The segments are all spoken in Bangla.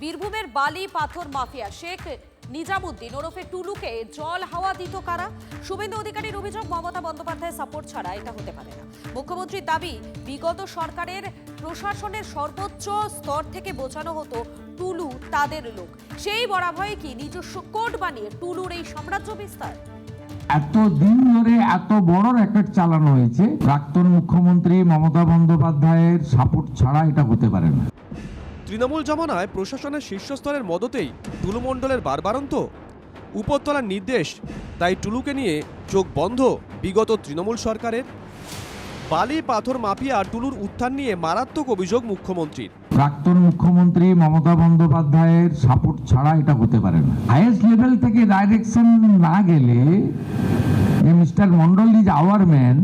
বীরভূমের বালি পাথর মাফিয়া শেখ নিজামুদ্দিন ওরফে টুলুকে জল হাওয়া দিত কারা? শুভেন্দু অধিকারীর অভিযোগ, মমতা বন্দ্যোপাধ্যায়ের সাপোর্ট ছাড়া এটা হতে পারে না। মুখ্যমন্ত্রীর দাবি, বিগত সরকারের প্রশাসনের সর্বোচ্চ স্তর থেকে বোঝানো হতো টুলু তাদের লোক। সেই বরাভয়ে কি নিজস্ব কোড বানিয়ে টুলুর এই সাম্রাজ্য বিস্তার? এতদিন ধরে এত বড় র্যাকেট চালানো হয়েছে, প্রাক্তন মুখ্যমন্ত্রী মমতা বন্দ্যোপাধ্যায়ের সাপোর্ট ছাড়া এটা হতে পারে না। তৃণমূল জমানায় প্রশাসনের শীর্ষস্তরের মদতেই টুলু মণ্ডলের বারবারন্ত উপরতলার নির্দেশ, তাই টুলুকে নিয়ে চোখ বন্ধ বিগত তৃণমূল সরকারের। বালি পাথর মাফিয়া টুলুর উত্থান নিয়ে মারাত্মক অভিযোগ মুখ্যমন্ত্রীর। প্রাক্তন মুখ্যমন্ত্রী মমতা বন্দ্যোপাধ্যায়ের সাপোর্ট ছাড়া এটা হতে পারে না। হাইয়েস্ট লেভেল থেকে ডাইরেকশন না গেলে mister Mondal is our man,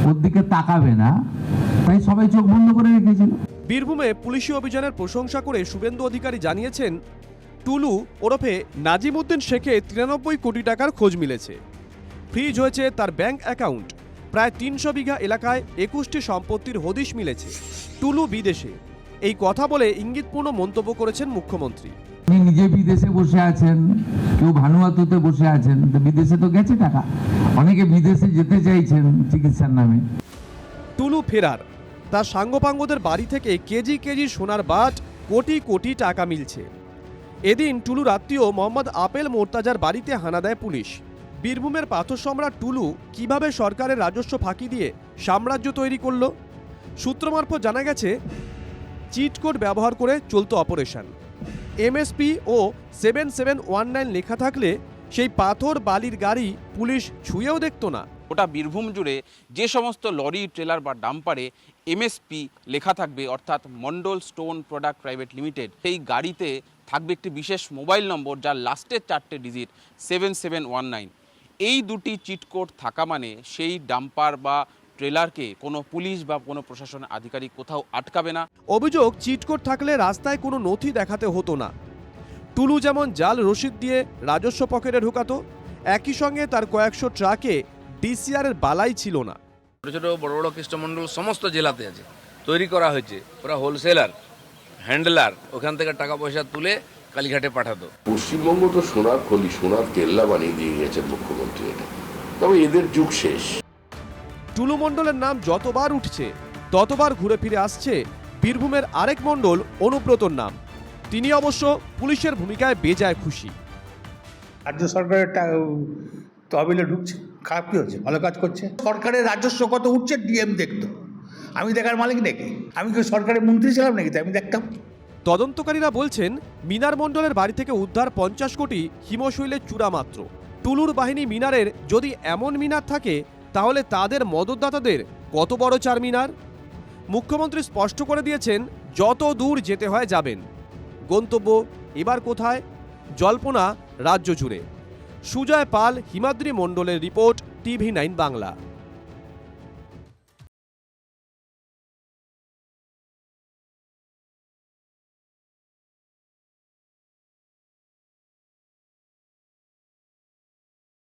ওর দিকে তাকাবে না, তাই সবাই চোখ বন্ধ করে রেখেছিল। বীরভূমে পুলিশি অভিযানের প্রশংসা করে শুভেন্দু অধিকারী জানিয়েছেন, টুলু ওরফে নাজিমুদ্দিন শেখে 93 কোটি টাকার খোঁজ মিলেছে। ফ্রিজ হয়েছে তার ব্যাংক অ্যাকাউন্ট। প্রায় 300 বিঘা এলাকায় 21টি সম্পত্তির হদিশ মিলেছে। টুলু বিদেশে, এই কথা বলে ইঙ্গিতপূর্ণ মন্তব্য করেছেন মুখ্যমন্ত্রী। উনি নিজে বিদেশে বসে আছেন, কেউ ভানুয়াতুতে বসে আছেন, তো বিদেশে তো গেছে টাকা, অনেকে বিদেশে যেতে চাইছেন চিকিৎসার নামে। টুলু ফেরার, তার সাঙ্গপাঙ্গদের বাড়ি থেকে কেজি কেজি সোনার বাট, কোটি কোটি টাকা মিলছে। এদিন টুলুর আত্মীয় মোহাম্মদ আপেল মোর্তাজার বাড়িতে হানা দেয় পুলিশ। বীরভূমের পাথর সম্রাট টুলু কিভাবে সরকারের রাজস্ব ফাঁকি দিয়ে সাম্রাজ্য তৈরি করল? সূত্র মারফত জানা গেছে, চিট কোড ব্যবহার করে চলত অপারেশন। এমএসপি ও 7719 লেখা থাকলে সেই পাথর বালির গাড়ি পুলিশ ছুঁয়েও দেখত না। গোটা বীরভূম জুড়ে যে সমস্ত লরি, ট্রেলার বা ডাম্পারে এমএসপি লেখা থাকবে, অর্থাৎ Mondal stone product private limited, সেই গাড়িতে থাকবে একটি বিশেষ মোবাইল নম্বর যার লাস্টের 4টে ডিজিট 7719। এই দুটি চিটকোড থাকা মানে সেই ডাম্পার বা ট্রেলারকে কোনো পুলিশ বা কোনো প্রশাসনের আধিকারিক কোথাও আটকাবে না। অভিযোগ, চিটকোড থাকলে রাস্তায় কোনো নথি দেখাতে হতো না। টুলু যেমন জাল রসিদ দিয়ে রাজস্ব পকেটে ঢোকাতো, একই সঙ্গে তার কয়েকশো ট্রাকে ডিসিআরের বালাই ছিল না। ছোটো ছোটো বড় বড় কৃষ্ণমণ্ডল সমস্ত জেলাতে আছে, তৈরি করা হয়েছে। ওরা হোলসেলার, হ্যান্ডলার, ওখান থেকে টাকা পয়সা তুলে কালীঘাটে পাঠাতো। পশ্চিমবঙ্গ তো সোনার খনি, সোনার কেল্লা বানিয়ে দিয়ে গেছেন মুখ্যমন্ত্রী। এটা তবে এদের যুগ শেষ। টুলু মণ্ডলের নাম যতবার উঠছে ততবার ঘুরে ফিরে আসছে বীরভূমের আরেক মণ্ডল অনুব্রতর নাম। তিনি অবশ্য পুলিশের ভূমিকায় বেজায় খুশি। রাজ্য সরকারের তহবিলে ঢুকছে, খারাপ কি হচ্ছে? ভালো কাজ করছে। সরকারের রাজস্ব কত উঠছে ডিএম দেখতো, আমি দেখার মালিক নাকি? আমি কি সরকারের মন্ত্রী ছিলাম নাকি তাই আমি দেখতাম? তদন্তকারীরা বলছেন, মিনার মণ্ডলের বাড়ি থেকে উদ্ধার 50 কোটি হিমশৈলের চূড়া মাত্র। টুলুর বাহিনী মিনারের যদি এমন মিনার থাকে, তাহলে তাদের মদতদাতাদের কত বড় চার মিনার? মুখ্যমন্ত্রী স্পষ্ট করে দিয়েছেন, যত দূর যেতে হয় যাবেন। গন্তব্য এবার কোথায়? জল্পনা রাজ্য জুড়ে। সুজয় পাল, হিমাদ্রি মণ্ডলের রিপোর্ট, TV9 বাংলা।